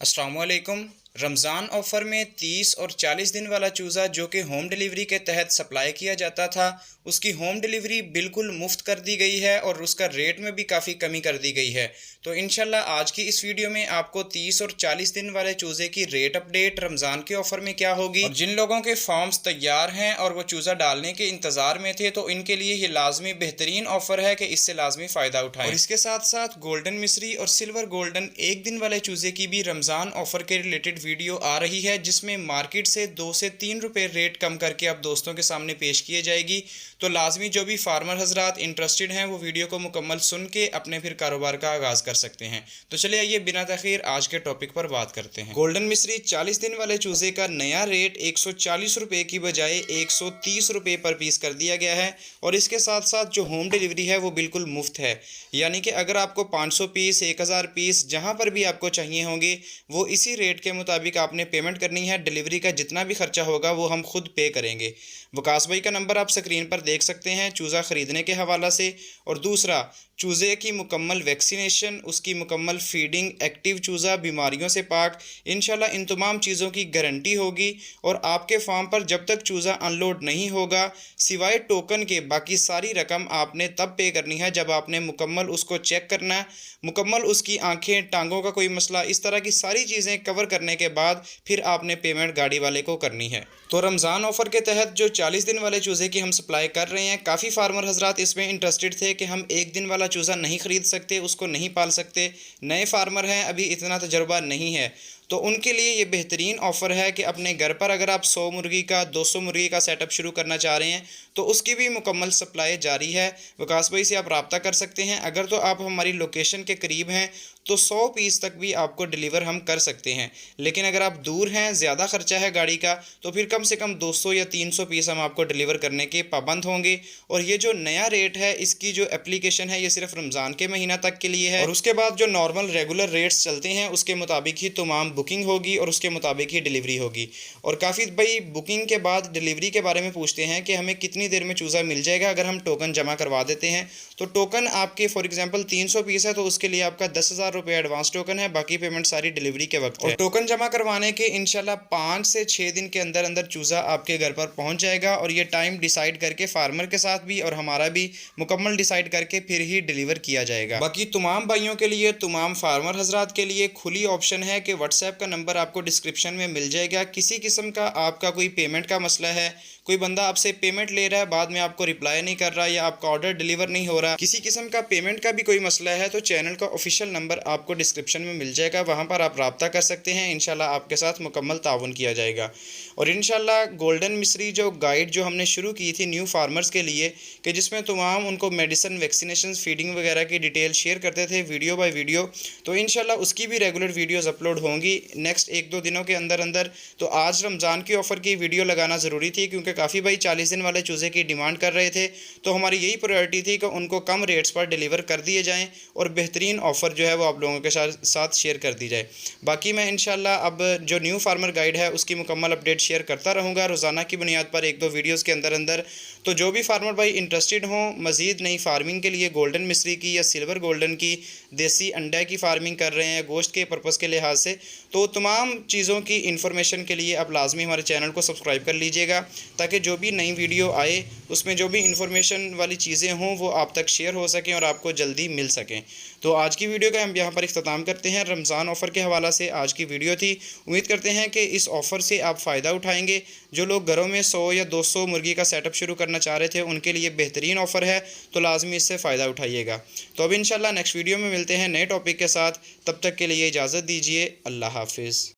अस्सलामुअलैकुम। रमज़ान ऑफ़र में 30 और 40 दिन वाला चूज़ा जो कि होम डिलीवरी के तहत सप्लाई किया जाता था, उसकी होम डिलीवरी बिल्कुल मुफ्त कर दी गई है और उसका रेट में भी काफ़ी कमी कर दी गई है। तो इंशाल्लाह आज की इस वीडियो में आपको 30 और 40 दिन वाले चूज़े की रेट अपडेट रमज़ान के ऑफ़र में क्या होगी, और जिन लोगों के फॉर्म्स तैयार हैं और वो चूज़ा डालने के इंतज़ार में थे, तो इनके लिए ये लाजमी बेहतरीन ऑफ़र है कि इससे लाजमी फ़ायदा उठाएं। और इसके साथ साथ गोल्डन मिस्री और सिल्वर गोल्डन एक दिन वाले चूज़े की भी रमज़ान ऑफ़र के रिलेटेड वीडियो आ रही है, जिसमें मार्केट से 2 से 3 रुपए रेट कम करके आप दोस्तों के सामने पेश किए जाएगी। तो लाजमी जो भी फार्मर हजरात इंटरेस्टेड हैं वो वीडियो को मुकम्मल सुन के अपने फिर कारोबार का आगाज़ कर सकते हैं। तो चलिए आइए बिना तखीर आज के टॉपिक पर बात करते हैं। गोल्डन मिस्री 40 दिन वाले चूज़े का नया रेट 140 रुपये की बजाय 130 रुपये पर पीस कर दिया गया है, और इसके साथ साथ जो होम डिलीवरी है वो बिल्कुल मुफ्त है। यानी कि अगर आपको 500 पीस 1000 पीस जहाँ पर भी आपको चाहिए होंगे वो इसी रेट के मुताबिक आपने पेमेंट करनी है। डिलीवरी का जितना भी खर्चा होगा वो हम खुद पे करेंगे। वकास भाई का नंबर आप स्क्रीन पर देख सकते हैं चूज़ा ख़रीदने के हवाला से, और दूसरा चूज़े की मुकम्मल वैक्सीनेशन, उसकी मुकम्मल फीडिंग, एक्टिव चूज़ा, बीमारियों से पाक, इंशाल्लाह इन तमाम चीज़ों की गारंटी होगी। और आपके फार्म पर जब तक चूज़ा अनलोड नहीं होगा, सिवाय टोकन के बाकी सारी रकम आपने तब पे करनी है जब आपने मुकम्मल उसको चेक करना है, मुकम्मल उसकी आंखें, टांगों का कोई मसला, इस तरह की सारी चीज़ें कवर करने के बाद फिर आपने पेमेंट गाड़ी वाले को करनी है। तो रमज़ान ऑफ़र के तहत जो 40 दिन वाले चूज़े की हम सप्लाई कर रहे हैं, काफ़ी फार्मर हजरात इसमें इंटरेस्टेड थे कि हम एक दिन वाला चूज़ा नहीं ख़रीद सकते, उसको नहीं पाल सकते, नए फार्मर हैं, अभी इतना तजर्बा नहीं है। तो उनके लिए ये बेहतरीन ऑफ़र है कि अपने घर पर अगर आप 100 मुर्गी का 200 मुर्गी का सेटअप शुरू करना चाह रहे हैं तो उसकी भी मुकम्मल सप्लाई जारी है। वकास भाई से आप रब्ता कर सकते हैं। अगर तो आप हमारी लोकेशन के करीब हैं तो 100 पीस तक भी आपको डिलीवर हम कर सकते हैं, लेकिन अगर आप दूर हैं, ज़्यादा ख़र्चा है गाड़ी का, तो फिर कम से कम 200 या 300 पीस हम आपको डिलीवर करने के पाबंद होंगे। और ये जो नया रेट है, इसकी जो एप्लीकेशन है, ये सिर्फ रमज़ान के महीना तक के लिए है, और उसके बाद जो नॉर्मल रेगुलर रेट्स चलते हैं उसके मुताबिक ही तमाम बुकिंग होगी और उसके मुताबिक ही डिलीवरी होगी। और काफ़ी भाई बुकिंग के बाद डिलीवरी के बारे में पूछते हैं कि हमें कितनी देर में चूज़ा मिल जाएगा अगर हम टोकन जमा करवा देते हैं। तो टोकन आपके फॉर एग्जांपल 300 पीस है तो उसके लिए आपका 10,000 रुपये एडवांस टोकन है, बाकी पेमेंट सारी डिलीवरी के वक्त है। और टोकन जमा करवाने के इंशाल्लाह 5 से 6 दिन के अंदर अंदर चूज़ा आपके घर पर पहुंच जाएगा, और ये टाइम डिसाइड करके फार्मर के साथ भी और हमारा भी मुकम्मल डिसाइड करके फिर ही डिलीवर किया जाएगा। बाकी तमाम भाइयों के लिए, तमाम फार्मर हजरात के लिए खुली ऑप्शन है कि व्हाट्सएप का नंबर आपको डिस्क्रिप्शन में मिल जाएगा। किसी किस्म का आपका कोई पेमेंट का मसला है, कोई बंदा आपसे पेमेंट ले रहा है, बाद में आपको रिप्लाई नहीं कर रहा या आपका ऑर्डर डिलीवर नहीं हो रहा, किसी किस्म का पेमेंट का भी कोई मसला है, तो चैनल का ऑफिशियल नंबर आपको डिस्क्रिप्शन में मिल जाएगा, वहाँ पर आप रब्ता कर सकते हैं। इंशाल्लाह आपके साथ मुकम्मल ताउन किया जाएगा। और इंशाल्लाह गोल्डन मिस्री जो गाइड जो हमने शुरू की थी न्यू फार्मर्स के लिए, कि जिसमें तमाम उनको मेडिसिन, वैक्सीनेशन, फीडिंग वगैरह की डिटेल शेयर करते थे वीडियो बाय वीडियो, तो इंशाल्लाह उसकी भी रेगुलर वीडियोज़ अपलोड होंगी नेक्स्ट 1-2 दिनों के अंदर अंदर। तो आज रमज़ान की ऑफ़र की वीडियो लगाना ज़रूरी थी, क्योंकि काफ़ी भाई 40 दिन वाले चूज़े की डिमांड कर रहे थे, तो हमारी यही प्रायोरिटी थी कि उनको कम रेट्स पर डिलीवर कर दिए जाएँ और बेहतरीन ऑफ़र जो है वो आप लोगों के साथ शेयर कर दी जाए। बाकी मैं इंशाल्लाह अब जो न्यू फार्मर गाइड है उसकी मुकम्मल अपडेट शेयर करता रहूँगा रोज़ाना की बुनियाद पर 1-2 वीडियोज़ के अंदर अंदर। तो जो भी फार्मर भाई इंटरेस्टेड हों मज़ीद नई फार्मिंग के लिए, गोल्डन मिस्री की या सिल्वर गोल्डन की, देसी अंडा की फार्मिंग कर रहे हैं गोश्त के पर्पज़ के लिहाज से, तो तमाम चीज़ों की इन्फॉर्मेशन के लिए आप लाजमी हमारे चैनल को सब्सक्राइब कर लीजिएगा, ताकि जो भी नई वीडियो आए उसमें जो भी इन्फॉर्मेशन वाली चीज़ें हों वो आप तक शेयर हो सकें और आपको जल्दी मिल सकें। तो आज की वीडियो का हम यहाँ पर इख्तिताम करते हैं। रमज़ान ऑफ़र के हवाला से आज की वीडियो थी। उम्मीद करते हैं कि इस ऑफ़र से आप फ़ायदा उठाएंगे। जो लोग घरों में 100 या 200 मुर्गी का सेटअप शुरू करना चाह रहे थे उनके लिए बेहतरीन ऑफ़र है, तो लाजमी इससे फ़ायदा उठाइएगा। तो अब इंशाल्लाह नेक्स्ट वीडियो में मिलते हैं नए टॉपिक के साथ। तब तक के लिए इजाज़त दीजिए। अल्लाह हाफ़िज़।